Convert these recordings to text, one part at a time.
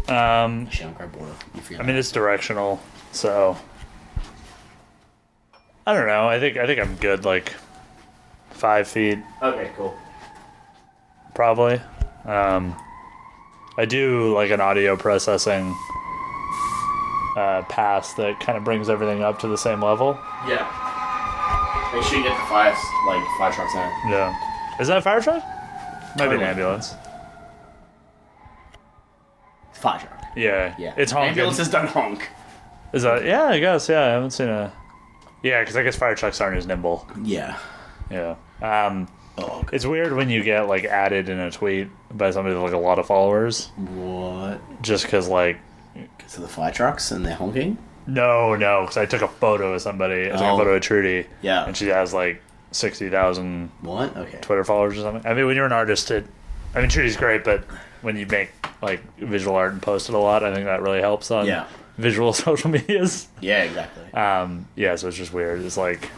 Actually, I'll grab water. I mean, it's directional, so I don't know. I think I'm good. Like 5 feet, Okay, cool. probably. I do like an audio processing pass that kind of brings everything up to the same level. Yeah. Make sure you get the fire trucks in it. Yeah. Is that a fire truck? Might be an ambulance. Fire truck. Yeah. Yeah. It's honking. Ambulances don't honk. Is that? Yeah, I guess. Yeah, I haven't seen a. Yeah, because I guess fire trucks aren't as nimble. Yeah. Yeah. Oh, okay. It's weird when you get like added in a tweet by somebody with like a lot of followers. What? Just because like. Because of the fire trucks and they're honking? No, because I took a photo of somebody. I took a photo of Trudy. Yeah. And she has like 60,000 What? Okay. Twitter followers or something. I mean, when you're an artist, Trudy's great, but when you make like visual art and post it a lot, I think that really helps on visual social medias. Yeah, exactly. So it's just weird. It's like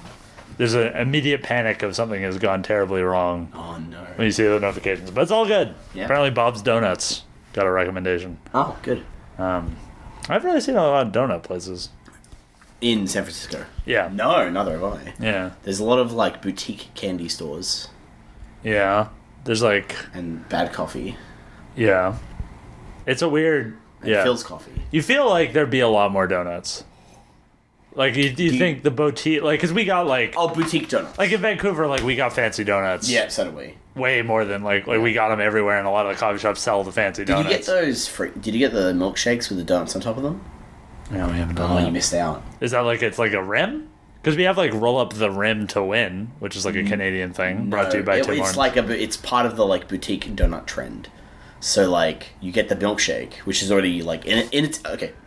there's an immediate panic of something has gone terribly wrong. Oh no. When you see the notifications, but it's all good. Yeah. Apparently, Bob's Donuts got a recommendation. Oh, good. I've really seen a lot of donut places In San Francisco? Yeah. No, neither have I. Yeah. There's a lot of like boutique candy stores. Yeah. There's like and bad coffee. Yeah. It's a weird. And Phil's coffee. You feel like there'd be a lot more donuts. Like, do you think the boutique, like, because we got like boutique donuts. Like in Vancouver, like we got fancy donuts. Yeah, so do we. Way more than like we got them everywhere, and a lot of the coffee shops sell the fancy donuts. Did you get those free? Did you get the milkshakes with the donuts on top of them? No, we haven't done that. Oh, you missed out. Is that like it's like a rim? Because we have like roll up the rim to win, which is like a Canadian thing brought to you by Tim Hortons. It's like it's part of the like boutique donut trend. So like you get the milkshake, which is already like in its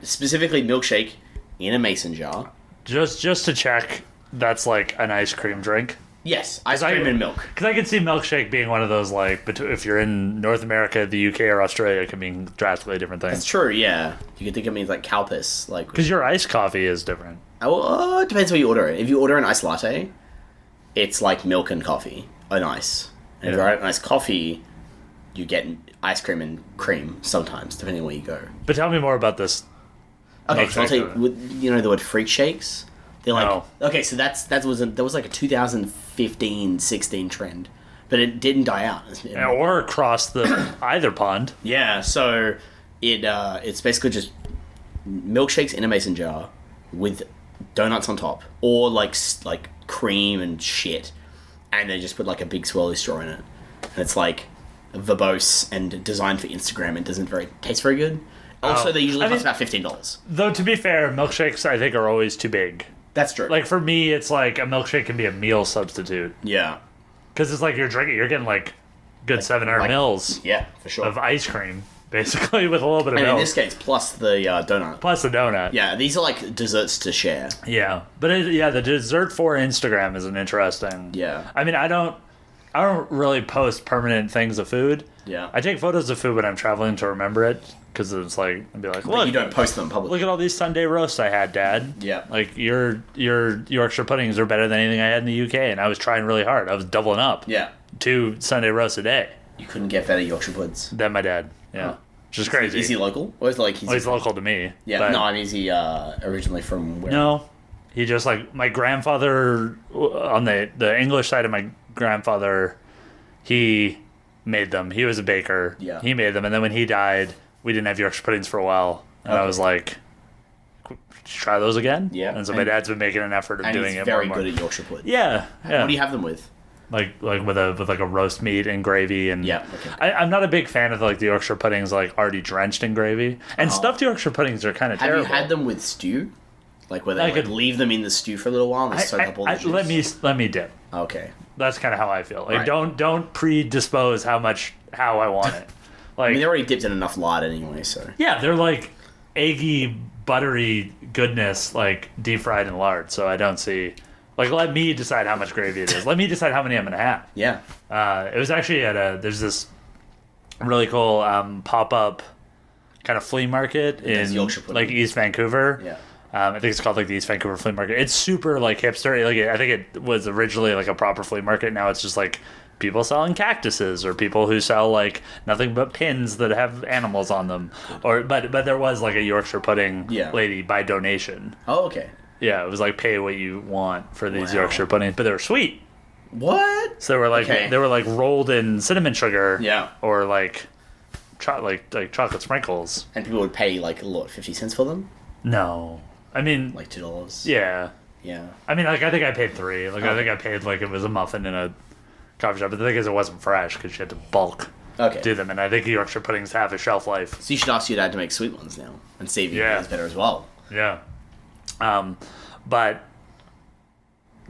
specifically milkshake in a mason jar. Just to check, that's like an ice cream drink. Yes, ice cream and milk. Because I could see milkshake being one of those like, if you're in North America, the UK, or Australia, it can mean drastically different things. That's true. Yeah, you could think it means like Calpis, like because your iced coffee is different. Oh, it depends where you order it. If you order an iced latte, it's like milk and coffee and ice. And if you order an iced coffee, you get ice cream and cream sometimes, depending on where you go. But tell me more about this. Okay, so I'll tell you. You know the word freak shakes? They're like, no. Okay, so that was like a 2015-16 trend, but it didn't die out. Or across the either pond. Yeah, so it's basically just milkshakes in a mason jar with donuts on top, or like cream and shit, and they just put like a big swirly straw in it, and it's like verbose and designed for Instagram. It doesn't taste very good. Also, they usually cost about $15. Though, to be fair, milkshakes, I think, are always too big. That's true. Like, for me, it's like a milkshake can be a meal substitute. Yeah. Because it's like you're getting like good 700 mils yeah, for sure. of ice cream, basically, with a little bit of milk. And in this case, plus the donut. Plus the donut. Yeah, these are like desserts to share. Yeah. But, the dessert for Instagram is an interesting... Yeah. I mean, I don't really post permanent things of food. Yeah. I take photos of food when I'm traveling to remember it. Because it's like, I'd be like, look. You don't post them publicly. Look at all these Sunday roasts I had, Dad. Yeah. Like, your Yorkshire puddings are better than anything I had in the UK, and I was trying really hard. I was doubling up. Yeah. 2 Sunday roasts a day. You couldn't get better Yorkshire puds. Than my dad. Yeah. Huh. Which is crazy. Is he local? Or is it like he's local to me. Yeah. No, I mean, is he originally from where? No. He just, like, my grandfather, on the English side of my grandfather, he made them. He was a baker. Yeah. He made them, and then when he died, we didn't have Yorkshire puddings for a while, and I was like, try those again? Yeah. And so my dad's been making an effort of doing it more and more. And he's very good at Yorkshire pudding. Yeah. What do you have them with? Like with a roast meat and gravy, and yeah. Okay. I'm not a big fan of like the Yorkshire puddings like already drenched in gravy, and stuffed Yorkshire puddings are kind of terrible. Have you had them with stew? Like where they could leave them in the stew for a little while and they soak up all the juice? Let me dip. Okay. That's kind of how I feel. Like don't predispose how I want it. Like, I mean, they're already dipped in enough lard anyway, so... Yeah, they're like eggy, buttery goodness, like deep fried in lard, so I don't see... Like, let me decide how much gravy it is. Let me decide how many I'm going to have. Yeah. It was actually there's this really cool pop-up kind of flea market in like East Vancouver. Yeah. I think it's called like the East Vancouver Flea Market. It's super like hipster. Like I think it was originally like a proper flea market. Now it's just like people selling cactuses or people who sell like nothing but pins that have animals on them. But there was like a Yorkshire pudding lady by donation. Oh, okay. Yeah, it was like pay what you want for these Wow. Yorkshire puddings, but they were sweet. What? So they were like rolled in cinnamon sugar. Yeah. Or like chocolate sprinkles. And people would pay like 50 cents for them? No. I mean, Like $2? yeah. Yeah. I mean, like, I think I paid $3. Like, I think I paid, like, it was a muffin in a coffee shop. But the thing is, it wasn't fresh because you had to bulk do them. And I think Yorkshire puddings have a shelf life. So you should ask your dad to make sweet ones now and see if he does better as well. Yeah. But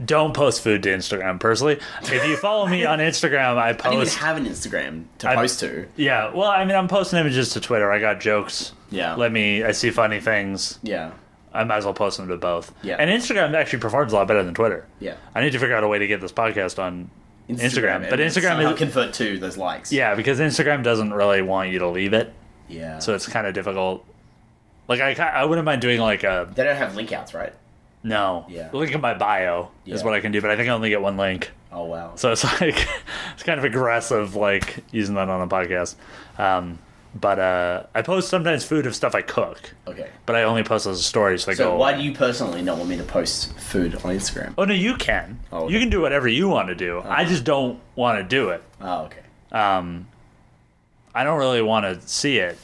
don't post food to Instagram, personally. If you follow me on Instagram, I post... I don't even have an Instagram to post to. Yeah. Well, I mean, I'm posting images to Twitter. I got jokes. Yeah. I see funny things. Yeah. I might as well post them to both. Yeah. And Instagram actually performs a lot better than Twitter. Yeah. I need to figure out a way to get this podcast on Instagram. But Instagram is convert to those likes. Yeah, because Instagram doesn't really want you to leave it. Yeah. So it's kind of difficult. Like, I wouldn't mind doing like a... They don't have link outs, right? No. Yeah. Link in my bio is what I can do, but I think I only get one link. Oh, wow. So it's like... it's kind of aggressive, like, using that on a podcast. But I post sometimes food of stuff I cook. Okay. But I only post those as stories. So why do you personally not want me to post food on Instagram? Oh, no, you can. Oh, okay. You can do whatever you want to do. I just don't want to do it. Oh, okay. I don't really want to see it,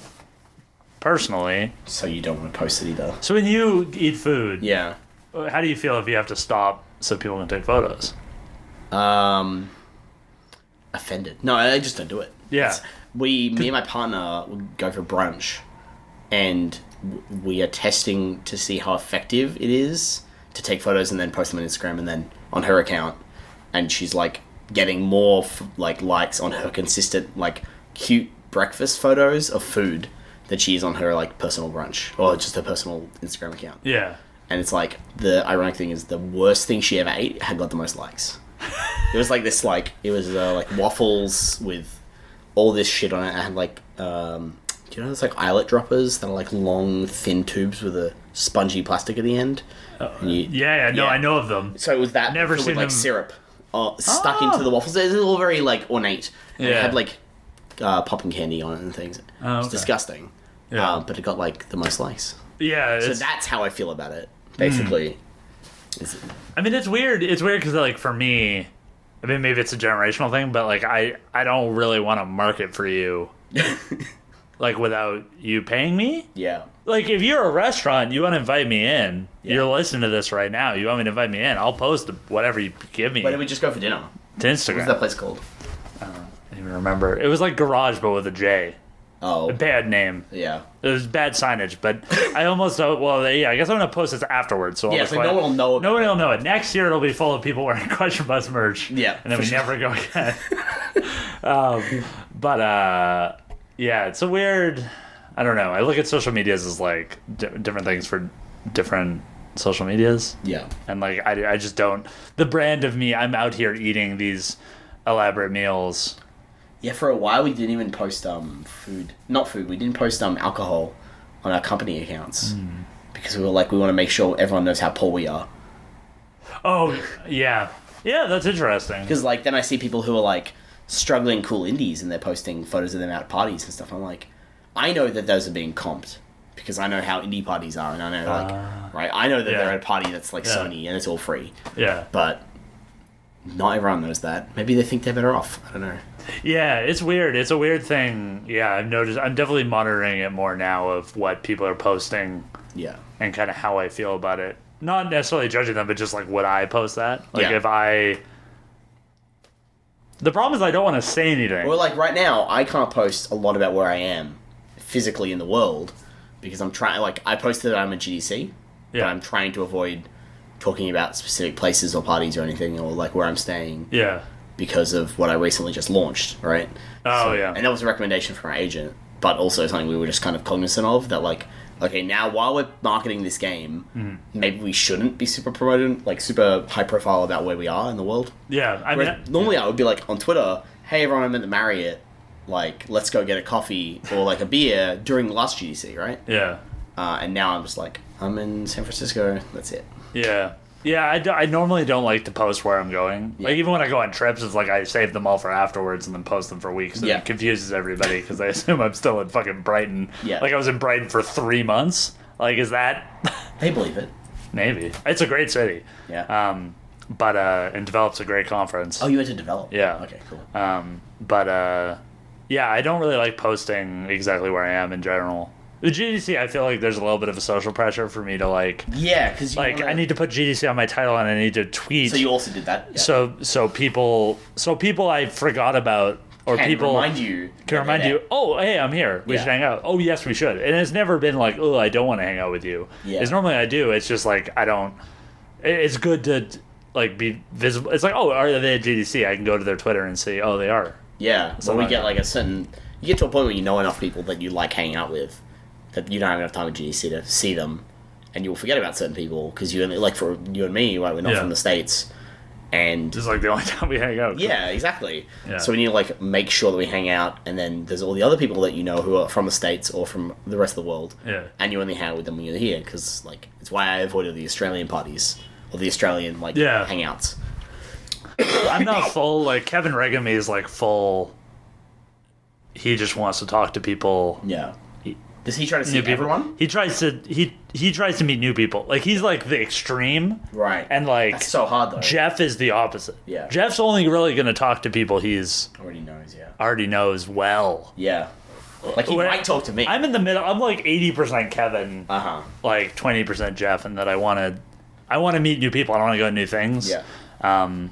personally. So you don't want to post it either? So when you eat food, Yeah. how do you feel if you have to stop so people can take photos? Offended. No, I just don't do it. Yeah. Me and my partner would go for brunch, and we are testing to see how effective it is to take photos and then post them on Instagram and then on her account. And she's like getting more likes on her consistent cute breakfast photos of food that she is on her personal brunch or just her personal Instagram account. Yeah. And it's like the ironic thing is the worst thing she ever ate had got the most likes. It was like this it was waffles with all this shit on it. I had do you know those eyelet droppers that are long thin tubes with a spongy plastic at the end? I know of them. So it was that Never with seen them. syrup stuck into the waffles. It's all very ornate. And it had popping candy on it and things. It's disgusting. Yeah. But it got the most likes. Yeah. So that's how I feel about it. Basically. I mean, it's weird. It's weird because for me, I mean, maybe it's a generational thing, but I don't really want to market for you, without you paying me. Yeah. If you're a restaurant, you want to invite me in. Yeah. You're listening to this right now. You want me to invite me in? I'll post whatever you give me. Why don't we just go for dinner? To Instagram. What's that place called? I don't even remember. It was like Garage, but with a J. Oh. A bad name. Yeah. It was bad signage, but I almost I guess I'm gonna post this afterwards. So no one will know. Nobody will know it. Next year it'll be full of people wearing Question Bus merch. Yeah. And then we never go again. It's a weird. I don't know. I look at social medias as different things for different social medias. Yeah. And I just don't. The brand of me, I'm out here eating these elaborate meals. Yeah, for a while we didn't even post food. Not food. We didn't post alcohol on our company accounts because we were we want to make sure everyone knows how poor we are. Oh yeah, that's interesting. Because then I see people who are struggling cool indies and they're posting photos of them out at parties and stuff. I'm I know that those are being comped because I know how indie parties are, and I know right. I know that they're at a party that's Sony and it's all free. Yeah, but not everyone knows that. Maybe they think they're better off. I don't know. Yeah, it's weird. It's a weird thing. Yeah, I've noticed. I'm definitely monitoring it more now of what people are posting. Yeah. And kind of how I feel about it. Not necessarily judging them, but just would I post that? If the problem is I don't want to say anything. Well, right now, I can't post a lot about where I am physically in the world because I'm trying. I posted that I'm at GDC, but I'm trying to avoid talking about specific places or parties or anything or where I'm staying. Yeah. Because of what I recently just launched, right? And that was a recommendation from our agent, but also something we were just kind of cognizant of that, okay, now while we're marketing this game, maybe we shouldn't be super promoted, super high profile about where we are in the world. Yeah, I mean, normally I would be on Twitter, hey everyone, I'm at the Marriott, let's go get a coffee or a beer during the last GDC, right? Yeah. And now I'm just I'm in San Francisco. That's it. Yeah. Yeah, I normally don't like to post where I'm going. Yeah. Like, even when I go on trips, it's like I save them all for afterwards and then post them for weeks. And Yeah. it confuses everybody because they assume I'm still in fucking Brighton. Yeah. Like, I was in Brighton for 3 months. Like, is that... They believe it. Maybe. It's a great city. Yeah. And Develop's a great conference. Oh, you went to develop? Yeah. Okay, cool. Yeah, I don't really like posting exactly where I am in general. The GDC, I feel like there's a little bit of a social pressure for me to like... Yeah, because I need to put GDC on my title and I need to tweet. So you also did that? Yeah. So people I forgot about, or Can people remind you. can remind you. Oh, hey, I'm here. We Yeah. should hang out. Oh, yes, we should. And it's never been like, oh, I don't want to hang out with you. Yeah. It's normally I do. It's just like I don't. It's good to like be visible. It's like, oh, are they at GDC? I can go to their Twitter and see. Oh, they are. Yeah. So we like get that. like a certain... You get to a point where you know enough people that you like hanging out with, that you don't have enough time at GDC to see them, and you'll forget about certain people because you only, like for you and me, right, we're not Yeah. from the States, and Just like the only time we hang out. yeah, exactly. Yeah. So we need to like make sure that we hang out, and then there's all the other people that you know who are from the States or from the rest of the world, Yeah. and you only hang out with them when you're here because like it's why I avoided the Australian parties or the Australian like Yeah. hangouts. I'm not full. Like Kevin Regamy is like full. He just wants to talk to people. Yeah. He- Does he try to see New people. everyone? He tries to meet new people. Like he's like the extreme. Right. And like That's so hard though. Jeff is the opposite. Yeah. Jeff's only really going to talk to people he's Already knows, yeah. already knows well. Yeah. Like he Where- might talk to me. I'm in the middle. I'm like 80% Kevin, Uh-huh. like 20% Jeff, and that I want to meet new people. I want to go to new things. Yeah. Um,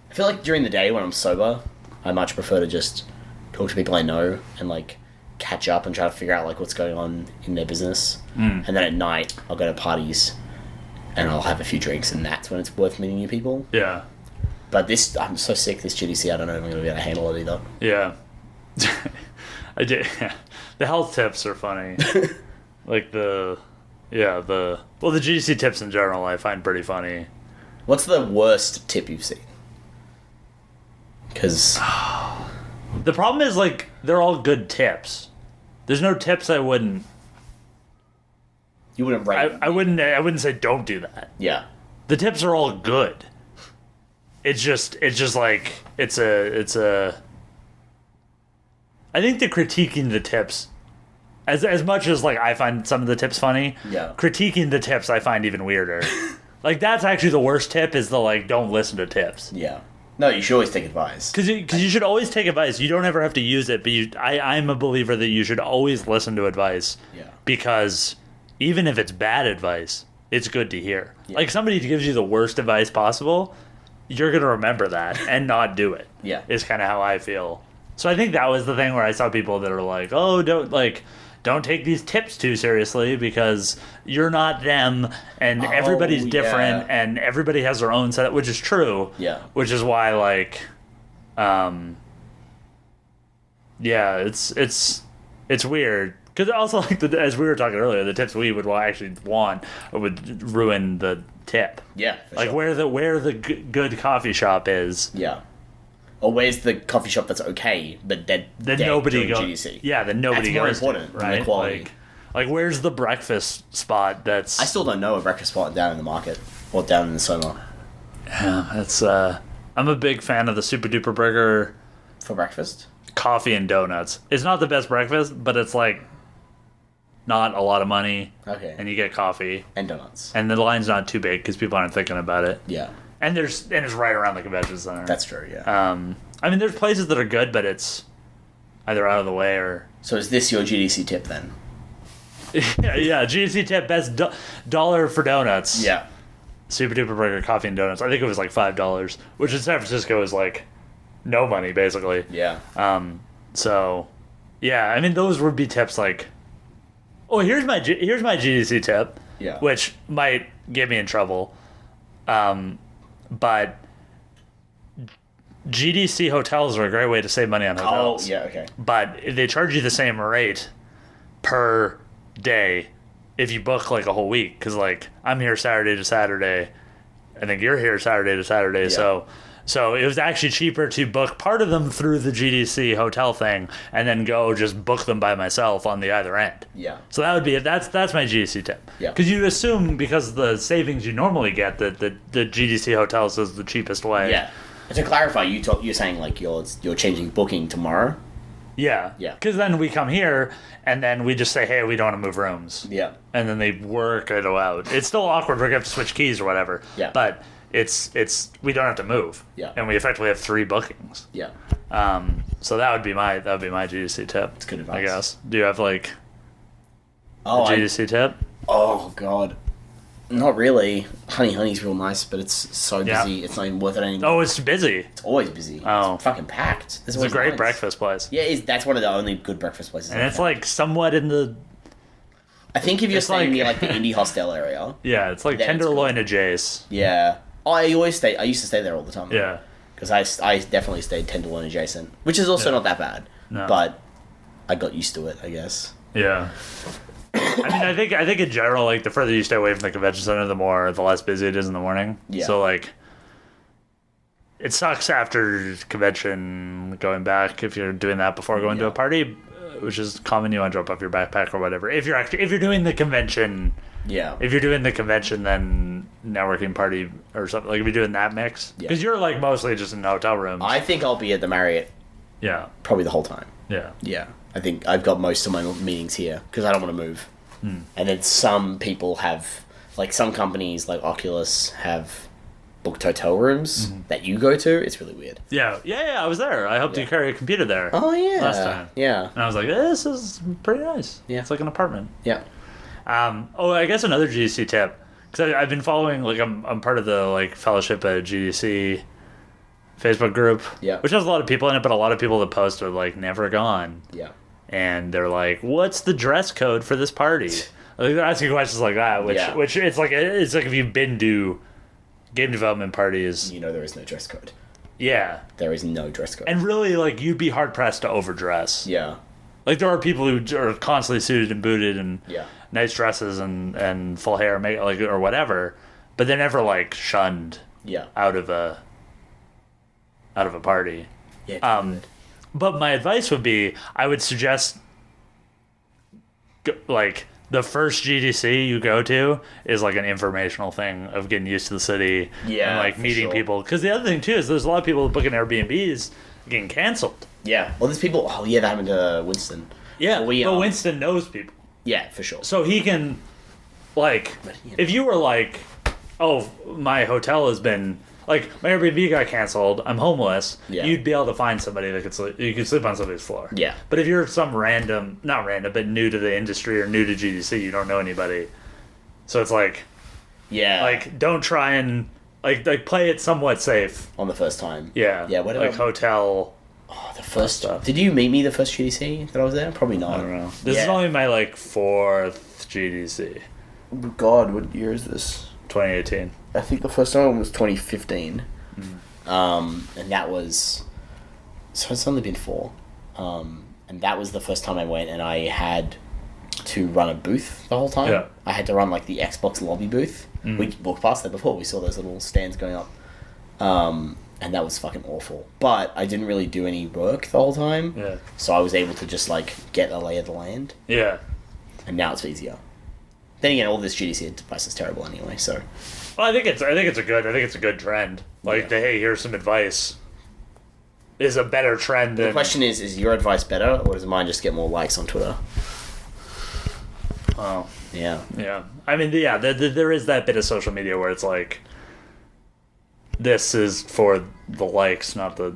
I feel like during the day when I'm sober, I much prefer to just talk to people I know and like catch up and try to figure out like what's going on in their business. And then at night, I'll go to parties and I'll have a few drinks, and that's when it's worth meeting new people. yeah. But I'm so sick this GDC, I don't know if I'm going to be able to handle it either. Yeah. I did. The health tips are funny. Like the GDC tips in general I find pretty funny. What's the worst tip you've seen? Because The problem is like they're all good tips. There's no tips I wouldn't you wouldn't rate. I wouldn't say don't do that. Yeah. The tips are all good. It's just like it's a I think the critiquing the tips as much as like I find some of the tips funny, Yeah. critiquing the tips I find even weirder. Like that's actually the worst tip is the like don't listen to tips. Yeah. No, you should always take advice. Because you should always take advice. You don't ever have to use it, but I'm a believer that you should always listen to advice. Yeah. Because even if it's bad advice, it's good to hear. Yeah. Like somebody gives you the worst advice possible, you're going to remember that and not do it. Yeah. Is kind of how I feel. So I think that was the thing where I saw people that are like, oh, don't take these tips too seriously because you're not them and everybody's different yeah. and everybody has their own setup, which is true. Yeah. Which is why like yeah, it's weird because also like as we were talking earlier, the tips we would actually want would ruin the tip. Yeah. for Like sure. where the good coffee shop is. Yeah. Or where's the coffee shop that's okay, but then Nobody during goes. GDC? Yeah, then nobody That's more goes. important than the right? quality. Like where's the breakfast spot? That's I still don't know a breakfast spot down in the market or down in the Soma that's. I'm a big fan of the Super Duper Burger for breakfast. coffee and donuts. It's not the best breakfast, but it's like not a lot of money, Okay. and you get coffee, And donuts. and the line's not too big because people aren't thinking about it. Yeah. And it's right around the convention center. That's true, yeah. I mean, there's places that are good, but it's either out of the way or So is this your GDC tip then? yeah. GDC tip best dollar for donuts. Yeah. Super Duper Burger coffee and donuts. I think it was like $5, which in San Francisco is like no money basically. Yeah. So yeah, I mean those would be tips like, oh here's my GDC tip, Yeah. which might get me in trouble, but GDC hotels are a great way to save money on Oh, hotels. yeah, okay. But they charge you the same rate per day if you book like a whole week. Because like I'm here Saturday to Saturday, I think you're here Saturday to Saturday. Yeah. So So it was actually cheaper to book part of them through the GDC hotel thing and then go just book them by myself on the other end. Yeah. So that would be that's my GDC tip. Yeah. Because you assume because of the savings you normally get that the GDC hotels is the cheapest way. Yeah. And to clarify, you're saying like you're changing booking tomorrow. Yeah. Yeah. Because then we come here and then we just say, hey, we don't want to move rooms. Yeah. And then they work it out. It's still awkward. We're going to have to switch keys or whatever. Yeah. But it's we don't have to move. Yeah. And we effectively have 3 bookings. Yeah. So that would be my GDC tip. It's good advice. I guess. Do you have like a Oh, GDC tip? oh God. Not really. Honey's real nice, but it's so busy. Yeah. It's not even worth it anymore. Oh, it's busy. It's always busy. Oh. It's fucking packed. It's a great breakfast place. Yeah, that's one of the only good breakfast places. And I've it's had. like somewhat in the I think if you're it's staying like- near like the indie hostel area. yeah, it's like Then it's Tenderloin adjacent. Yeah. I used to stay there all the time. Yeah. Because I definitely stayed Tenderloin adjacent, which is also Yeah. not that bad. No. But I got used to it, I guess. Yeah. I mean, I think in general, like the further you stay away from the convention center, the less busy it is in the morning. Yeah. So like, it sucks after convention going back if you're doing that before going to Yeah. a party, which is common. You want to drop off your backpack or whatever. If you're doing the convention, Yeah. if you're doing the convention, then networking party or something like if you're doing that mix, Yeah. because you're like mostly just in hotel rooms. I think I'll be at the Marriott yeah. probably the whole time. Yeah. Yeah. I think I've got most of my meetings here because I don't want to move. And then some people have, like some companies like Oculus have booked hotel rooms that you go to. It's really weird. Yeah. I was there. I helped you carry a computer there. Oh, yeah. Last time. Yeah. And I was like, this is pretty nice. Yeah. It's like an apartment. Yeah. I guess another GDC tip, because I've been following, like, I'm part of the, like, fellowship at GDC Facebook group. Yeah. Which has a lot of people in it, but a lot of people that post are, like, never gone. Yeah. And they're like, what's the dress code for this party? Like, they're asking questions like that, which it's like if you've been to game development parties. You know there is no dress code. Yeah. There is no dress code. And really, like, you'd be hard-pressed to overdress. Yeah. Like, there are people who are constantly suited and booted and Yeah. nice dresses and full hair, like, or whatever, but they're never, like, shunned Yeah. out of a party. Yeah. But my advice would be, I would suggest, like, the first GDC you go to is, like, an informational thing of getting used to the city Yeah, and, like, for meeting sure. people. Because the other thing, too, is there's a lot of people booking Airbnbs getting canceled. Yeah. Well, there's people. Oh, yeah, that happened to Winston. Yeah, We, but Winston knows people. Yeah, for sure. So he can, like, you know. if you were like, oh, my hotel has been, like, my Airbnb got canceled, I'm homeless, Yeah. you'd be able to find somebody that could sleep, you could sleep on somebody's floor. Yeah. But if you're some not random, but new to the industry or new to GDC, you don't know anybody. So it's like, Yeah. don't try and, like play it somewhat safe. On the first time. Yeah. Yeah, what like about- hotel, Oh, the first stuff. Did you meet me the first GDC that I was there? Probably not. I don't know. This is Yeah. only my, like, 4th GDC, God, what year is this? 2018. I think the first time was 2015. And that was... So it's only been 4. And that was the first time I went, and I had to run a booth the whole time. Yeah. I had to run, like, the Xbox lobby booth. We walked past that before. We saw those little stands going up. And that was fucking awful. But I didn't really do any work the whole time. Yeah. So I was able to just, like, get a lay of the land. Yeah. And now it's easier. Then again, all this GDC advice is terrible anyway, so... Well, I think it's a good trend. Like, Yeah. the, hey, here's some advice is a better trend than... The question is your advice better, or does mine just get more likes on Twitter? Oh, Yeah. yeah. I mean, yeah, there is that bit of social media where it's like, this is for the likes, not for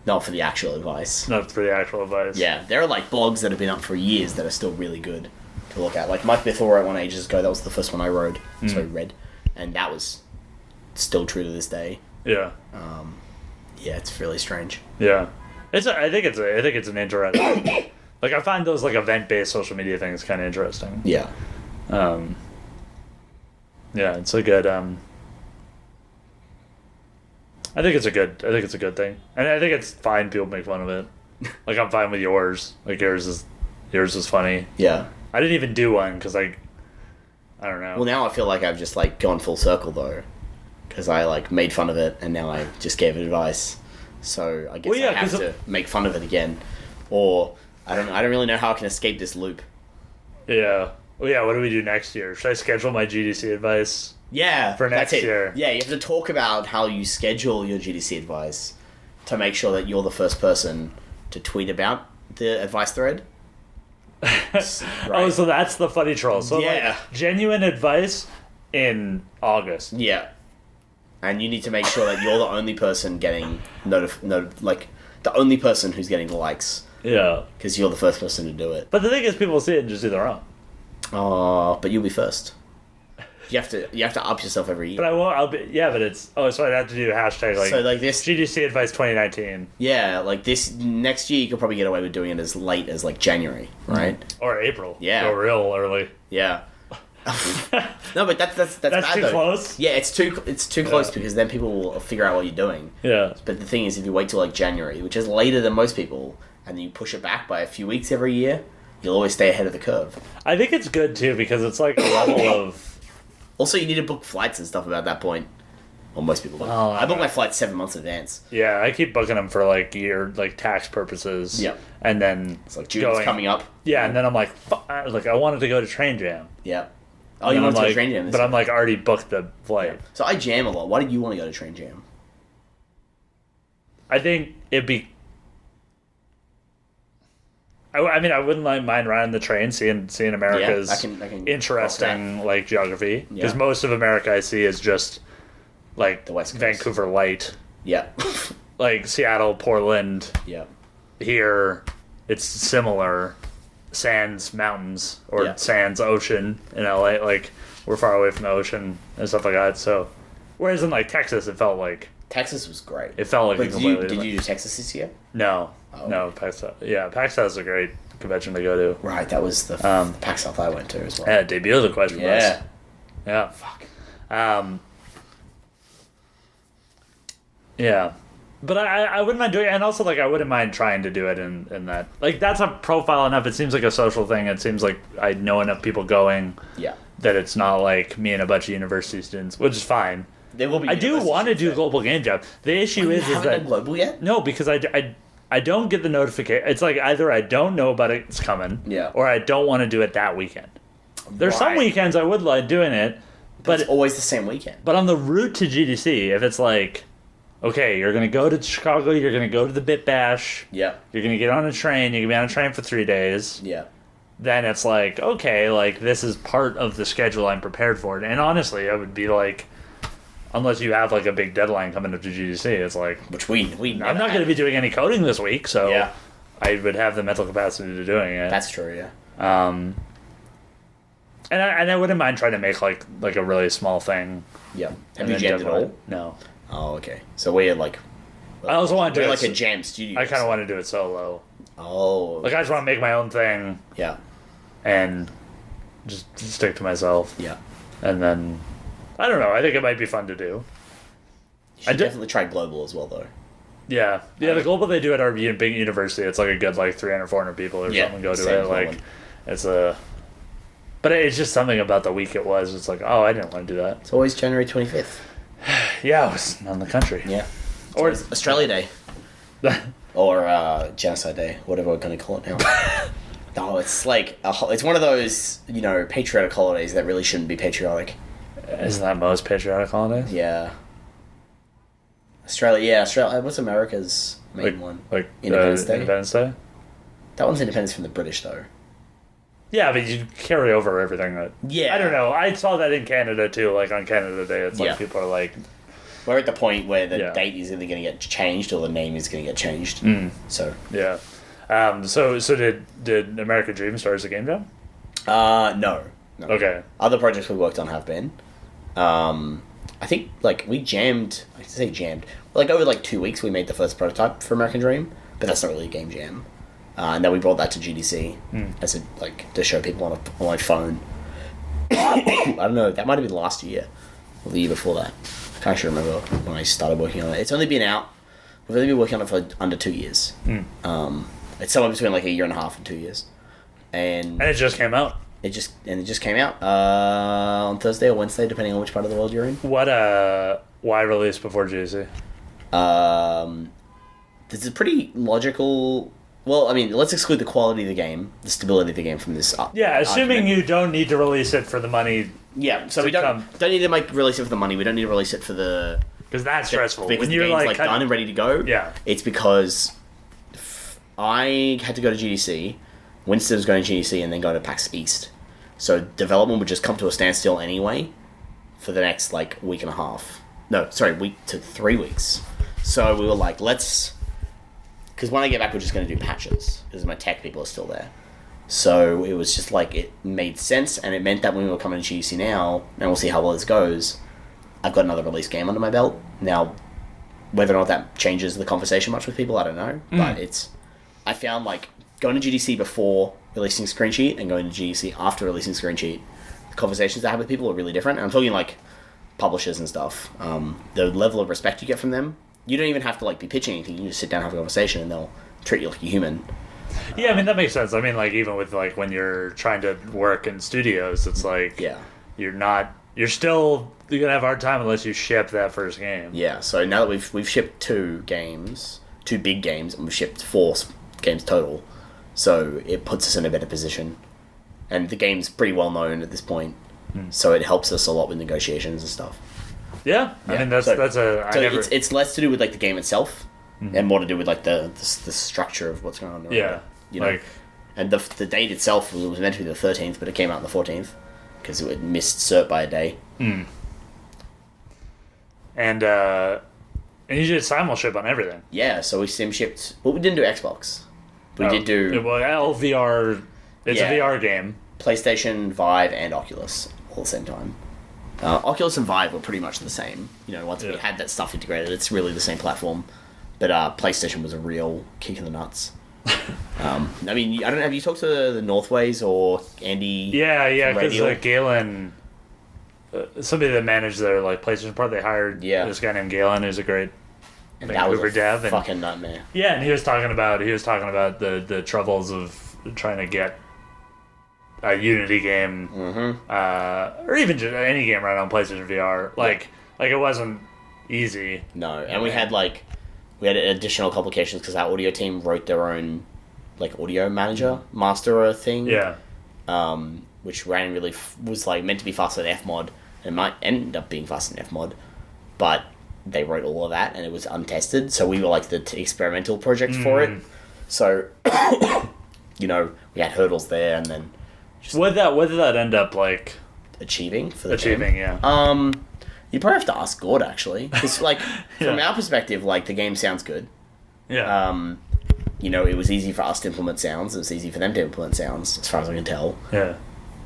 Not for the actual advice. the actual advice. Yeah, there are like blogs that have been up for years that are still really good to look at. Like Mike Bithell wrote one ages ago. That was the first one I read, and that was still true to this day. Yeah. Yeah, it's really strange. Yeah. I think it's an interesting... like, I find those, like, event-based social media things kind of interesting. Yeah. Yeah, it's a good... I think it's a good thing, and I think it's fine. People make fun of it. Like, I'm fine with yours. Like, yours is funny. Yeah. I didn't even do one because I don't know. Well, now I feel like I've just like gone full circle though, because I like made fun of it and now I just gave it advice. So I guess I have to make fun of it again, or I don't really know how I can escape this loop. Yeah. Well, yeah. What do we do next year? Should I schedule my GDC advice? Yeah, for next year. Yeah, you have to talk about how you schedule your GDC advice to make sure that you're the first person to tweet about the advice thread. Right. Oh, so that's the funny troll. So yeah, like, genuine advice in August. Yeah. And you need to make sure that you're the only person getting the only person who's getting the likes. Yeah. Because you're the first person to do it. But the thing is, people see it and just do their own. Oh, but you'll be first. You have to up yourself every year. But I won't. I'll be. Yeah, but it's. Oh, so I'd have to do hashtag like. So like this GDC advice 2019. Yeah, like this next year you could probably get away with doing it as late as like January, right? Or April. Yeah. Go real early. Yeah. No, but that's bad, too though. Close. Yeah, it's too close because then people will figure out what you're doing. Yeah. But the thing is, if you wait till like January, which is later than most people, and then you push it back by a few weeks every year, you'll always stay ahead of the curve. I think it's good too because it's like a level of. Also, you need to book flights and stuff about that point. Well, most people do. Oh, I book my flights 7 months in advance. Yeah, I keep booking them for like tax purposes. Yeah. And then it's like June's coming up. Yeah, and then I'm like, I wanted to go to Train Jam. Yeah. Oh, you want to go to Train Jam? But I'm like already booked the flight. Yeah. So I jam a lot. Why did you want to go to Train Jam? I think it'd be. I mean, I wouldn't mind riding the train, seeing America's I can interesting like geography, because most of America I see is just like the West Coast. Vancouver light. Yeah. Like Seattle, Portland. Yeah. Here, it's similar. Sands, mountains, or sands, ocean in LA. Like we're far away from the ocean and stuff like that. So, whereas in like Texas, it felt like Texas was great. It felt like did you do Texas this year? No. Oh, no, PAX South. Yeah, PAX South is a great convention to go to. Right, that was the PAX South I went to as well. Yeah, debut of the Question Press. Yeah. Fuck. Yeah. But I wouldn't mind doing it, and also, like, I wouldn't mind trying to do it in that. Like, that's a profile enough. It seems like a social thing. It seems like I know enough people going that it's not like me and a bunch of university students, which is fine. There will be. I do want to do Global Game Jam. The issue is that done Global yet? No, because I don't get the notification. It's like either I don't know about it's coming, or I don't want to do it that weekend. There's some weekends I would like doing it, but it's always the same weekend. But on the route to GDC, if it's like, okay, you're going to go to Chicago, you're going to go to the Bit Bash, you're going to get on a train, you're going to be on a train for 3 days, then it's like, okay, like this is part of the schedule, I'm prepared for it. And honestly, I would be like, unless you have like a big deadline coming up to GDC, it's like, which we I'm not going to be doing any coding this week, so I would have the mental capacity to doing it. That's true, yeah. And I wouldn't mind trying to make like a really small thing. Yeah. Have you jammed it all? No. Oh, okay. So we're like. I also want to do like a jam studio. I kind of want to do it solo. Oh. Like I just want to make my own thing. Yeah. And just stick to myself. Yeah. And then I don't know. I think it might be fun to do. You should definitely try global as well, though. Yeah. Yeah. The global they do at our big university, it's like a good like 300, 400 people or something go to it. Like it's a. But it's just something about the week it was. It's like, oh, I didn't want to do that. It's always January 25th. Yeah, it was not in the country. Yeah. Or it's Australia Day. Or Genocide Day, whatever we're going to call it now. No, it's like, it's one of those, patriotic holidays that really shouldn't be patriotic. Isn't that most patriotic holidays? Yeah. Australia. What's America's main one? Like Independence Day? Independence Day? That one's independence from the British, though. Yeah, but you carry over everything that... Yeah. I don't know. I saw that in Canada, too. Like, on Canada Day, it's like people are like... We're at the point where the date is either going to get changed or the name is going to get changed. So... Yeah. So did American Dream start as a game jam? No. Okay. Other projects we worked on have been. I think, like, we jammed... I say jammed. Like, over, 2 weeks, we made the first prototype for American Dream, but that's not really a game jam. And then we brought that to GDC as to show people on my phone. I don't know. That might have been last year or the year before that. I can't actually remember when I started working on it. It's only been out. We've only been working on it for under 2 years. It's somewhere between a year and a half and 2 years. And it just came out. It just came out on Thursday or Wednesday, depending on which part of the world you're in. What Why release before GDC? This is pretty logical. Well, I mean, let's exclude the quality of the game, the stability of the game from this. Yeah, assuming argument. you don't need to release it for the money. Yeah, so to we don't need to release it for the money. We don't need to release it for the because that's stressful. because When the you're game's like done and ready to go. Yeah. It's because I had to go to GDC. Winston was going to GDC and then go to PAX East. So development would just come to a standstill anyway for the next like week and a half. No, sorry, week to 3 weeks. So we were like, let's... Because when I get back, we're just going to do patches because my tech people are still there. So it was just like, it made sense, and it meant that when we were coming to GDC now, and we'll see how well this goes, I've got another release game under my belt. Now, whether or not that changes the conversation much with people, I don't know. But it's... I found like going to GDC before releasing Screen Sheet and going to GDC after releasing Screen Sheet, the conversations I have with people are really different. And I'm talking like publishers and stuff. The level of respect you get from them, you don't even have to like be pitching anything. You just sit down and have a conversation and they'll treat you like a human. Yeah, I mean, that makes sense. I mean, like, even with, like, when you're trying to work in studios, it's like, you're going to have a hard time unless you ship that first game. Yeah, so now that we've shipped 2 big games, and we've shipped 4 games total, so it puts us in a better position. And the game's pretty well known at this point, so it helps us a lot with negotiations and stuff. Yeah, I mean, it's less to do with, like, the game itself, and more to do with like the structure of what's going on. Yeah, you know, and the date itself was meant to be the 13th, but it came out on the 14th because it missed cert by a day. And you did simul ship on everything. Yeah, so we sim shipped. Well, we didn't do Xbox. We did do VR. It's a VR game. PlayStation, Vive, and Oculus all at the same time. Oculus and Vive were pretty much the same. You know, once we had that stuff integrated, it's really the same platform. But PlayStation was a real kick in the nuts. I mean, I don't know. Have you talked to the Northways or Andy? Yeah, because Galen, somebody that managed their like PlayStation part, they hired this guy named Galen, who's a great Vancouver dev. Fucking nightmare. Yeah, and he was talking about the troubles of trying to get a Unity game, or even just any game right on PlayStation VR. Like it wasn't easy. No, and we had additional complications because our audio team wrote their own like audio manager masterer thing. Yeah. Which ran really was like meant to be faster than Fmod, and it might end up being faster than Fmod, but they wrote all of that and it was untested. So we were like the experimental project for it. So you know, we had hurdles there, and then what did that end up like achieving for the game? Yeah. You probably have to ask Gord, actually. Because, like, from our perspective, like, the game sounds good. Yeah. You know, it was easy for us to implement sounds. It was easy for them to implement sounds, as far as I can tell. Yeah.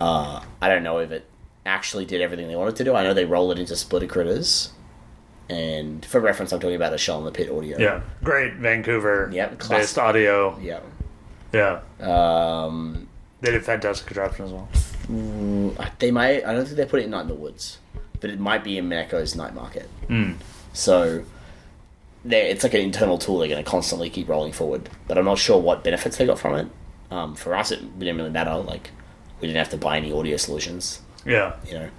I don't know if it actually did everything they wanted to do. I know they roll it into splitter critters. And, for reference, I'm talking about a Shell in the Pit audio. Yeah. Great Vancouver based audio. Yeah. Yeah. They did fantastic contraption as well. They might... I don't think they put it in Night in the Woods. But it might be in Mineko's Night Market. So it's like an internal tool they're going to constantly keep rolling forward. But I'm not sure what benefits they got from it. For us, it didn't really matter. Like, we didn't have to buy any audio solutions. Yeah. You know?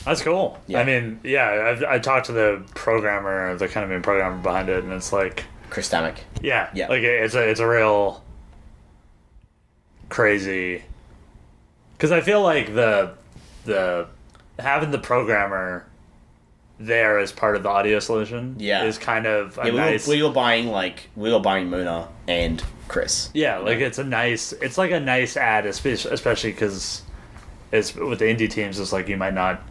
That's cool. Yeah. I mean, I talked to the programmer, the kind of main programmer behind it, and it's like... Chris Damick. Yeah. Like, it's a real crazy... Because I feel like the having the programmer there as part of the audio solution is kind of nice... We were buying Muna and Chris. Yeah, like it's a nice add, especially because it's with the indie teams, it's like you might not...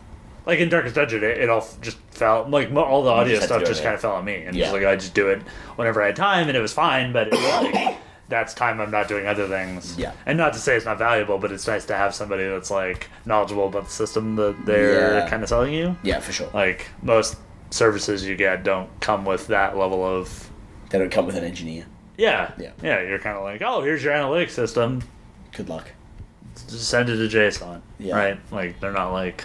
Like in Darkest Dungeon, it all just felt... Like all the audio stuff just kind of fell on me. And just like I just do it whenever I had time and it was fine, but it was like... That's time I'm not doing other things. Yeah. And not to say it's not valuable, but it's nice to have somebody that's like knowledgeable about the system that they're kind of selling you. Yeah, for sure. Like most services you get don't come with that level of... They don't come with an engineer. Yeah. Yeah, you're kind of like, oh, here's your analytics system. Good luck. Just send it to JSON. Yeah. Right? Like, they're not like...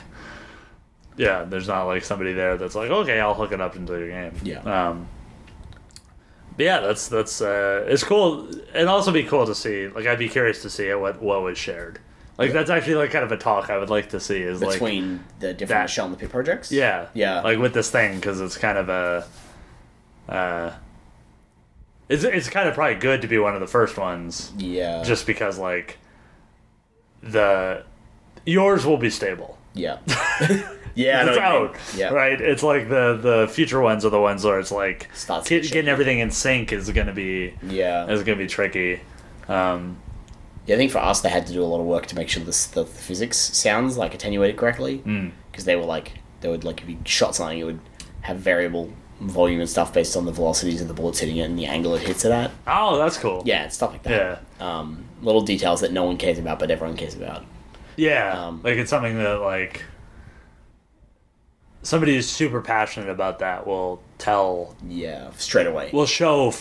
Yeah, there's not like somebody there that's like, okay, I'll hook it up into your game. Yeah. But yeah, that's it's cool. It'd also be cool to see. Like, I'd be curious to see what was shared. Like that's actually like kind of a talk I would like to see is between the different that- Michelle and the Pip projects. yeah, Yeah. like with this thing because it's kind of it's kind of probably good to be one of the first ones Yeah. just because like yours will be stable. Yeah. Yeah, I know It's what you mean. out, Yeah. right? It's like the future ones are the ones where it's like Starts getting shaking. everything in sync is gonna be tricky. Yeah, I think for us, they had to do a lot of work to make sure the physics sounds like attenuated correctly. Because they would like if you shot something, it would have variable volume and stuff based on the velocities of the bullets hitting it and the angle it hits it at. Oh, that's cool. Yeah, and stuff like that. Yeah. Little details that no one cares about, but everyone cares about. Yeah, like it's something that like somebody who's super passionate about that will tell. Yeah, straight away. Will show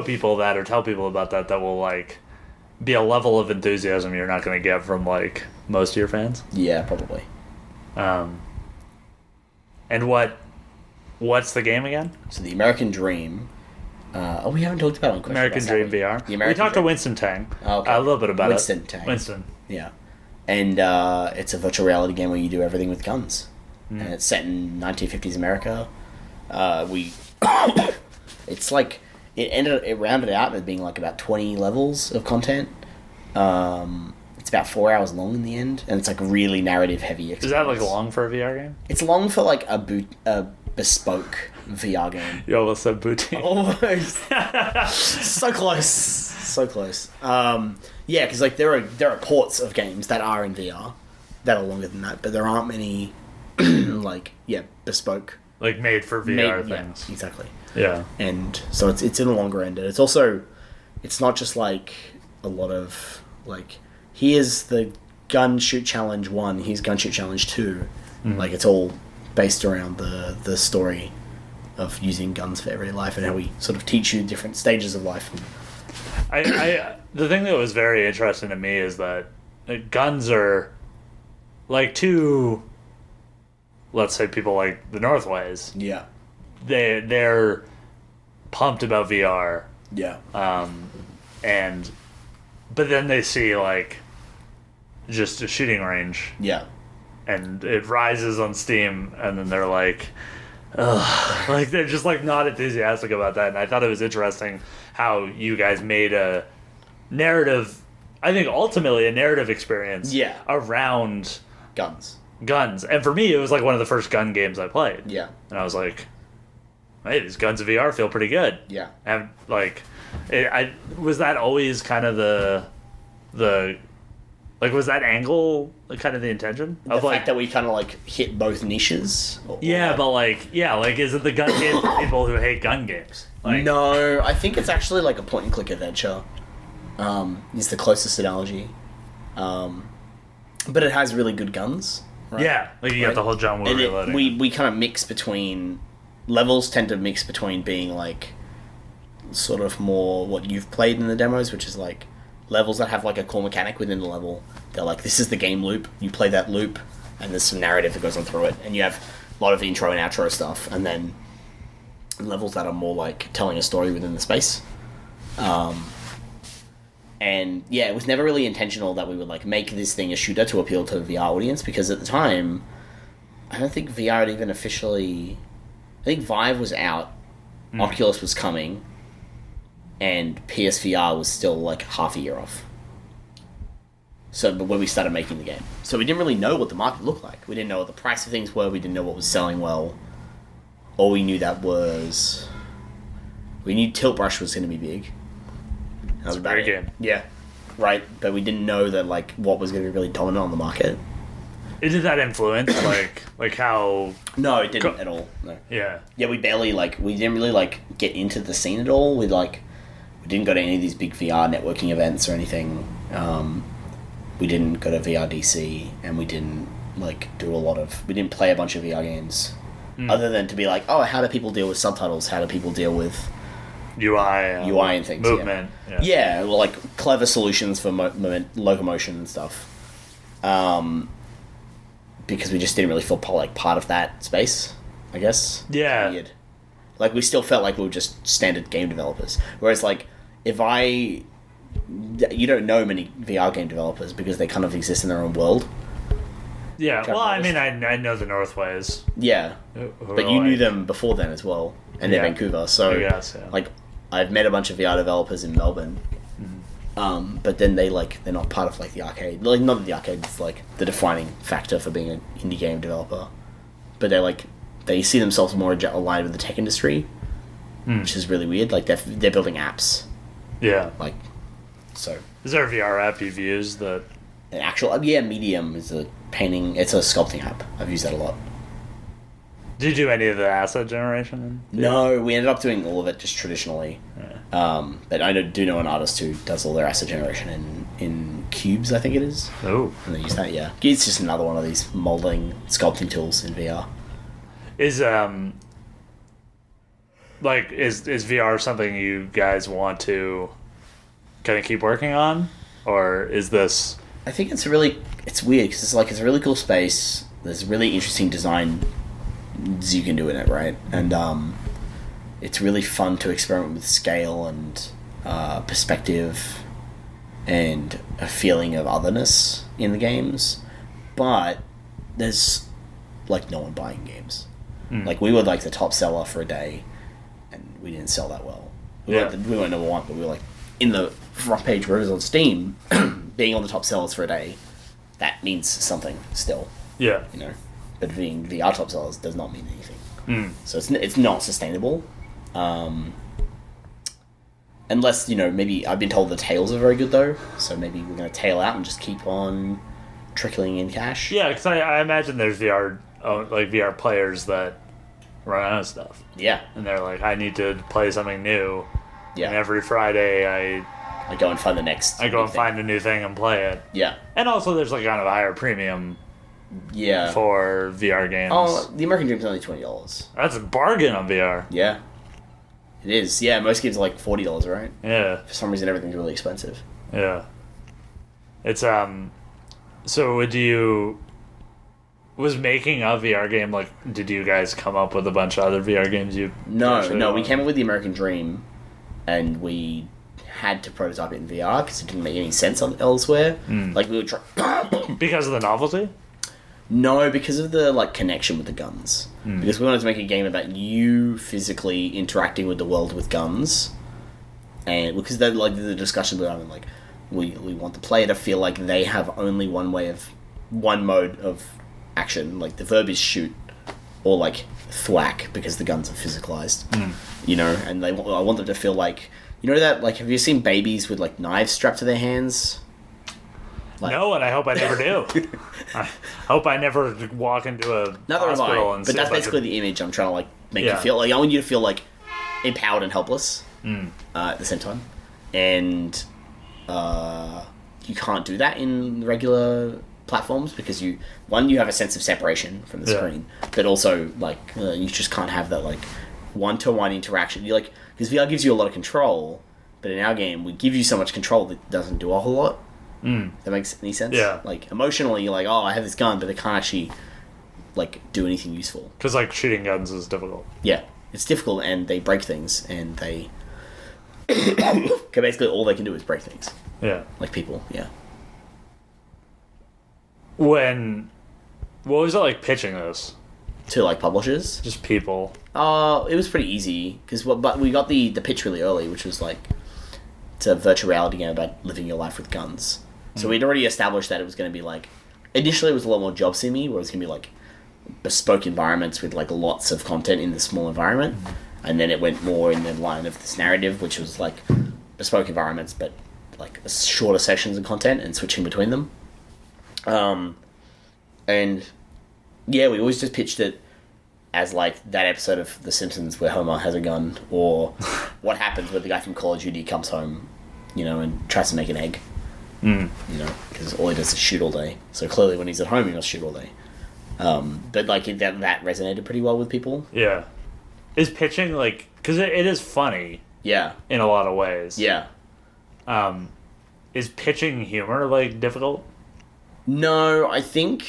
people that or tell people about that will like be a level of enthusiasm you're not going to get from like most of your fans. Yeah, probably. And what's the game again? So the American Dream. We haven't talked about it on Question American Bus, Dream have we? VR. The American We talked to Dream. Winston Tang. Oh, okay. A little bit about Winston it. Tang. Winston. Yeah. And it's a virtual reality game where you do everything with guns. And it's set in 1950s America. It's like it rounded out as being like about 20 levels of content. It's about 4 hours long in the end, and it's like a really narrative heavy experience. Is that like long for a VR game? It's long for like a bespoke VR game. You almost said boutique. Almost. So close. So close. Yeah, because like there are ports of games that are in VR that are longer than that, but there aren't many bespoke Like made for VR yeah, things. exactly. Yeah. And so it's in the longer end. And it's not just like a lot of like here's the gun shoot challenge 1, here's gun shoot challenge 2. Like it's all based around the story of using guns for everyday life and how we sort of teach you different stages of life. I the thing that was very interesting to me is that guns are like to, let's say, people like the Northways. Yeah. They're pumped about VR, Yeah. but then they see like just a shooting range Yeah. and it rises on Steam, and then they're like, ugh. Like they're just like not enthusiastic about that. And I thought it was interesting how you guys made a narrative. I think ultimately a narrative experience. Yeah. Around Guns. guns, and for me, it was like one of the first gun games I played. Yeah. And I was like, hey, these guns in VR feel pretty good. Yeah. And like, was that always kind of the like, was that angle kind of the intention The of like fact that we kind of like hit both niches. yeah, but like is it the gun game for people who hate gun games? Like, No, I think it's actually like a point and click adventure. Is the closest analogy. But it has really good guns. Right? yeah, like you got the whole John Woo And reloading. we kind of mix between levels tend to mix between being like sort of more what you've played in the demos, which is like levels that have like a core mechanic within the level. They're like, this is the game loop, you play that loop, and there's some narrative that goes on through it, and you have a lot of intro and outro stuff, and then levels that are more like telling a story within the space. And yeah, it was never really intentional that we would like make this thing a shooter to appeal to the VR audience, because at the time I don't think VR had even officially, I think Vive was out, Oculus was coming, and PSVR was still like half a year off. So, but when we started making the game, so we didn't really know what the market looked like. We didn't know what the price of things were. We didn't know what was selling well. All we knew we knew Tilt Brush was going to be big. It's a great game. Yeah, right. But we didn't know that like what was going to be really dominant on the market. Did that influence like how? No, it didn't at all. No. Yeah. Yeah, we didn't really get into the scene at all. We didn't go to any of these big VR networking events or anything. We didn't go to VRDC, and we didn't we didn't play a bunch of VR games, other than to be like, oh, how do people deal with subtitles? How do people deal with UI and things? Movement. Yeah, well, like clever solutions for locomotion and stuff. Because we just didn't really feel part of that space, I guess. Yeah. Weird. Like, we still felt like we were just standard game developers. Whereas, like, if I you don't know many VR game developers because they kind of exist in their own world. Yeah, well, I mean, I know the Northways. Yeah, but you knew them before then as well, and they're Vancouver. So, I guess, yeah. like, I've met a bunch of VR developers in Melbourne, but then they're not part of like the arcade. Like, not that the arcade is like the defining factor for being an indie game developer, but they see themselves more aligned with the tech industry, which is really weird. Like they're building apps. Yeah. Like, so. Is there a VR app you've used that? An actual Medium is a painting. It's a sculpting app. I've used that a lot. Did you do any of the asset generation? No, we ended up doing all of it just traditionally. Yeah. But I do know an artist who does all their asset generation in Cubes, I think it is. Oh. And they use that, yeah. It's just another one of these modeling, sculpting tools in VR. Is VR something you guys want to kind of keep working on? Or is this... I think it's weird, because it's a really cool space. There's really interesting design you can do in it, right? And it's really fun to experiment with scale and perspective and a feeling of otherness in the games, but there's like no one buying games. Like, we were like the top seller for a day and we didn't sell that well. We weren't number one, but we were like in the front page reviews on Steam. Being on the top sellers for a day, that means something still. Yeah. You know, but being VR top sellers does not mean anything. So it's not sustainable. Unless, maybe I've been told the tails are very good though, so maybe we're going to tail out and just keep on trickling in cash. Yeah, because I imagine there's VR players that run out of stuff. Yeah. And they're like, I need to play something new. Yeah. And every Friday I go and find the next. I go and find a new thing and play it. Yeah. And also there's like kind of a higher premium. Yeah. For VR games. Oh, the American Dream's only $20. That's a bargain on VR. Yeah. It is. Yeah, most games are like $40, right? Yeah. For some reason, everything's really expensive. Yeah. It's So was making a VR game like? Did you guys come up with a bunch of other VR games you? No. We came up with the American Dream, and we had to prototype it in VR because it didn't make any sense elsewhere. Like, we would try because of the novelty. No, because of the connection with the guns. Because we wanted to make a game about you physically interacting with the world with guns, and because they're the discussion we're having, we want the player to feel like they have only one mode of action. Like, the verb is shoot or thwack because the guns are physicalized. And I want them to feel like, that have you seen babies with knives strapped to their hands? No, and I hope I never do. I hope I never walk into a hospital and but that's basically the image I'm trying to make you feel. I want you to feel empowered and helpless at the same time, and you can't do that in regular platforms because you have a sense of separation from the screen, but also you just can't have that one-to-one interaction. Because VR gives you a lot of control, but in our game we give you so much control that it doesn't do a whole lot. That makes any sense? Yeah. Emotionally, you're like, oh, I have this gun, but it can't actually, do anything useful. Because, shooting guns is difficult. Yeah. It's difficult, and they break things, and they... basically, all they can do is break things. Yeah. Like people, yeah. What was it like pitching this? To, publishers? Just people. It was pretty easy, but we got the pitch really early, which was, it's a virtual reality game about living your life with guns. So we'd already established that it was going to be initially it was a lot more job simmy, where it was going to be bespoke environments with lots of content in the small environment, and then it went more in the line of this narrative, which was bespoke environments, but shorter sessions of content and switching between them. And yeah, we always just pitched it as that episode of The Simpsons where Homer has a gun, or what happens when the guy from Call of Duty comes home, and tries to make an egg. Because all he does is shoot all day. So clearly when he's at home, he must shoot all day. But that resonated pretty well with people. Yeah. Is pitching because it is funny. Yeah. In a lot of ways. Yeah. Is pitching humor difficult? No, I think.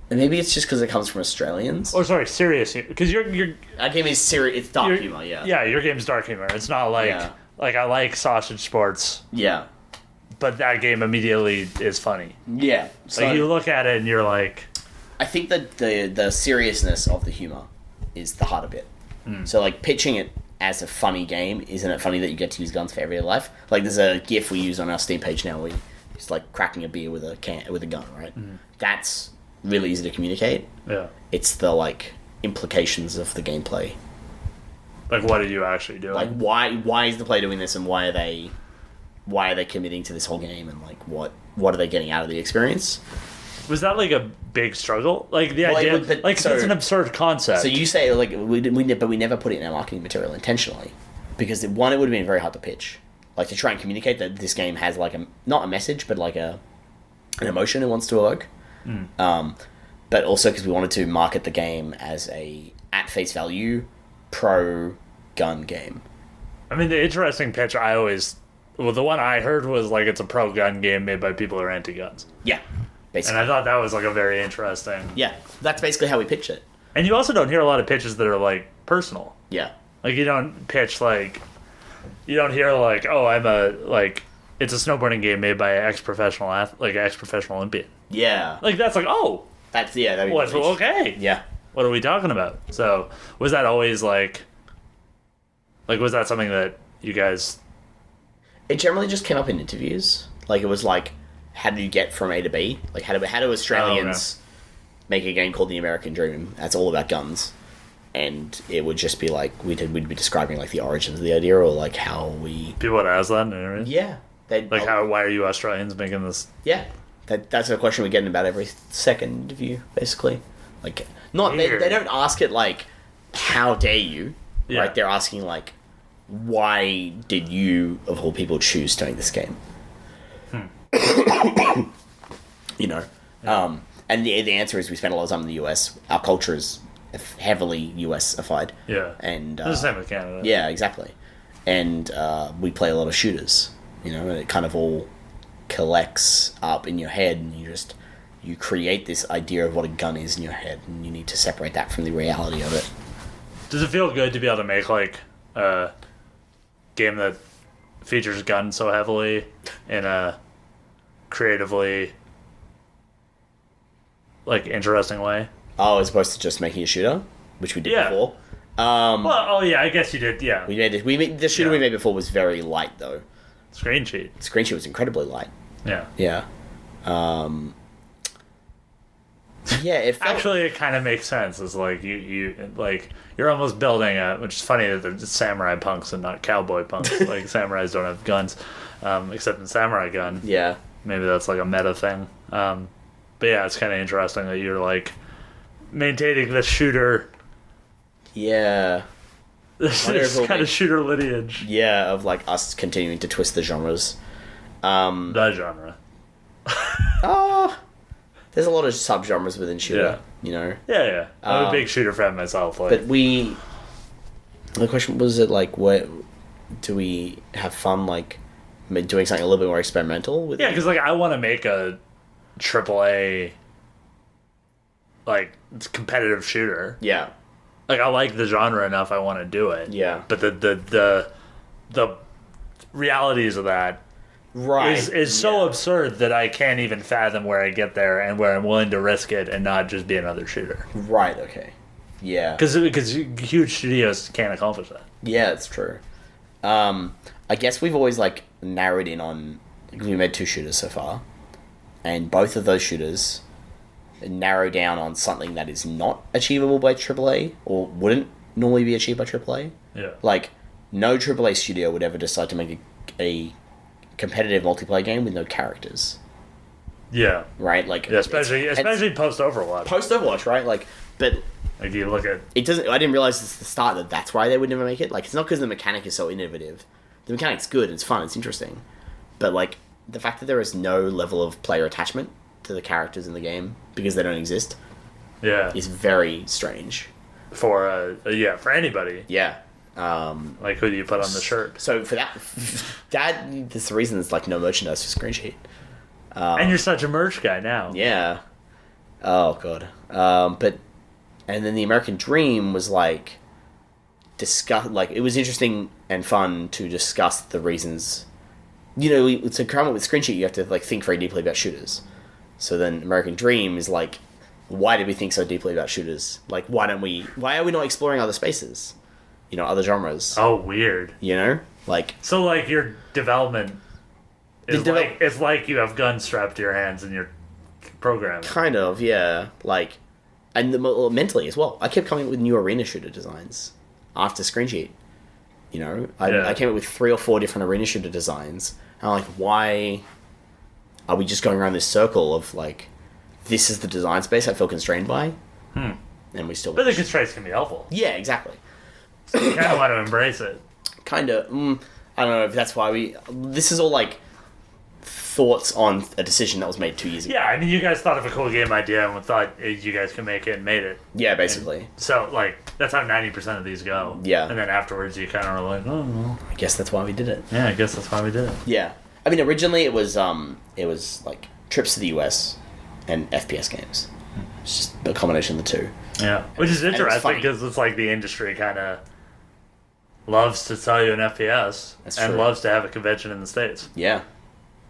And maybe it's just because it comes from Australians. Oh, sorry, serious humor. Because your our game is serious. It's dark humor. Yeah. Yeah, your game's dark humor. It's not like I like Sausage Sports, Yeah. but that game immediately is funny. Yeah. So Like you look at it and you're like, I think that the seriousness of the humor is the harder bit. So like pitching it as a funny game, isn't it funny that you get to use guns for everyday life? Like there's a GIF we use on our Steam page now where it's like cracking a beer with a gun, right? That's really easy to communicate. yeah. It's the like implications of the gameplay. Like, what are you actually doing? Like why is the player doing this, and why are they committing to this whole game, and like what are they getting out of the experience? Was that like a big struggle? Like the idea, it's an absurd concept. So you say like we never put it in our marketing material intentionally, because one, it would have been very hard to pitch, like to try and communicate that this game has like not a message, but like an emotion it wants to evoke. But also because we wanted to market the game as a at face value pro gun game. I mean, the interesting pitch the one I heard was like it's a pro gun game made by people who are anti guns. Yeah, basically. And I thought that was like a very interesting. Yeah, that's basically how we pitch it. And you also don't hear a lot of pitches that are like personal. Yeah. Like you don't pitch like, you don't hear like, oh, it's a snowboarding game made by an ex-professional Olympian. Yeah. Like that's like, oh, That'd be okay. Yeah. What are we talking about? So was that always like was that something that you guys? It generally just came up in interviews. Like it was like, how do you get from A to B? Like how do Australians make a game called The American Dream? That's all about guns, and it would just be like we'd be describing like the origins of the idea, or like how we People would ask that. And yeah. Why are you Australians making this? Yeah. That's a question we get in about every second interview, basically. Like, not they don't ask it like, how dare you? Yeah. Right? They're asking like, why did you of all people choose to make this game? You know, and the answer is we spend a lot of time in the US. Our culture is heavily US-ified. Yeah, and it's the same with Canada. Yeah, exactly. And we play a lot of shooters. You know, and it kind of all collects up in your head, and you create this idea of what a gun is in your head, and you need to separate that from the reality of it. Does it feel good to be able to make like a game that features guns so heavily in a creatively like interesting way? Oh, as opposed to just making a shooter, which we did before. I guess you did. Yeah, we made the shooter we made before was very light though. Screen sheet was incredibly light. Yeah. Yeah. Yeah, it felt... Actually, it kind of makes sense. It's like you're almost building which is funny that they're just samurai punks and not cowboy punks. Like samurais don't have guns, except in Samurai Gun. Yeah. Maybe that's like a meta thing. But yeah, it's kind of interesting that you're like maintaining the shooter. Yeah. This kind of shooter lineage. Yeah, of like us continuing to twist the genres. The genre. There's a lot of subgenres within shooter. You know. Yeah. I'm a big shooter fan myself. Like, but the question was, it like, what do we have fun like doing something a little bit more experimental with? Yeah, because like I want to make a AAA like competitive shooter. Yeah. Like I like the genre enough, I want to do it. Yeah. But the realities of that is so absurd that I can't even fathom where I get there and where I'm willing to risk it and not just be another shooter. Right. Okay. Yeah. Because huge studios can't accomplish that. Yeah, it's true. I guess we've always like narrowed in on, because we made 2 shooters so far, and both of those shooters narrow down on something that is not achievable by AAA, or wouldn't normally be achieved by AAA. Yeah. Like, no AAA studio would ever decide to make a competitive multiplayer game with no characters. Yeah. Right? Like, yeah, especially post Overwatch. Post Overwatch, right? Like, but like you look at it doesn't. I didn't realize at the start that that's why they would never make it. Like, it's not because the mechanic is so innovative. The mechanic's good. It's fun. It's interesting. But like, the fact that there is no level of player attachment to the characters in the game because they don't exist, is very strange for anybody. Yeah. Like, who do you put on the shirt? So for that's the reason it's like no merchandise for screen sheet. And you're such a merch guy now. Yeah. Oh god. And then the American Dream was like discuss, like, it was interesting and fun to discuss the reasons. You know, to come up with screen sheet, you have to, like, think very deeply about shooters. So then American Dream is like, why did we think so deeply about shooters? Like, why are we not exploring other spaces? You know, other genres. Oh, weird. You know? Like... So, like, your development is it's like you have guns strapped to your hands and you're programming. Kind of, yeah. Like, and mentally as well. I kept coming up with new arena shooter designs after screen sheet. You know? I came up with 3 or 4 different arena shooter designs. And I'm like, why are we just going around this circle of, like, this is the design space I feel constrained by? And we still... But the constraints can be helpful. Yeah, exactly. So you kind of want to embrace it. Kind of. I don't know if that's why we... This is all, like, thoughts on a decision that was made 2 years ago. Yeah, I mean, you guys thought of a cool game idea and thought you guys could make it and made it. Yeah, basically. And so, like, that's how 90% of these go. Yeah. And then afterwards you kind of were like, oh, well. I guess that's why we did it. Yeah, I guess that's why we did it. Yeah. I mean, originally it was like, trips to the US and FPS games. It's just a combination of the two. Yeah. Which is interesting because it's like the industry kind of loves to sell you an FPS and loves to have a convention in the States. Yeah.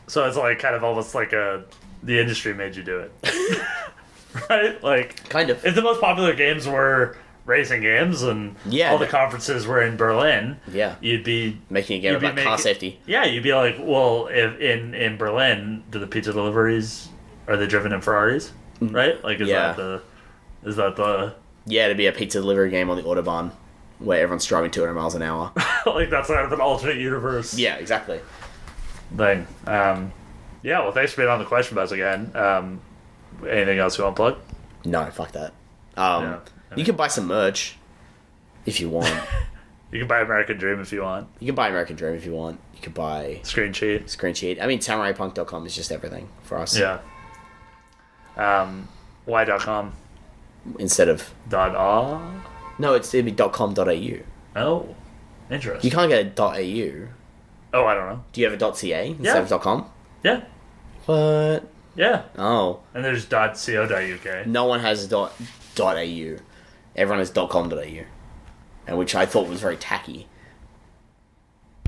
So it's like kind of almost like the industry made you do it. Right? Like, kind of. If the most popular games were racing games and all the conferences were in Berlin, you'd be making a game about car safety. Yeah, you'd be like, well, if in Berlin, do the pizza deliveries, are they driven in Ferraris? Right? Like, is that the... Yeah, it'd be a pizza delivery game on the Autobahn where everyone's driving 200 miles an hour. Like, that's kind of an alternate universe. Yeah, exactly. Thing. Yeah, well, thanks for being on the Question Buzz again. Anything else you want to plug? No, fuck that. You can buy some merch if you want. You can buy American Dream if you want. You can buy American Dream if you want. You can buy... Screen sheet. I mean, SamuraiPunk.com is just everything for us. Yeah. Why.com? Instead of... No, it'd be .com.au. Oh, interesting. You can't get a .au. Oh, I don't know. Do you have a .ca instead of .com? Yeah. What? Yeah. Oh. And there's .co.uk. No one has .au. Everyone has .com.au. And which I thought was very tacky.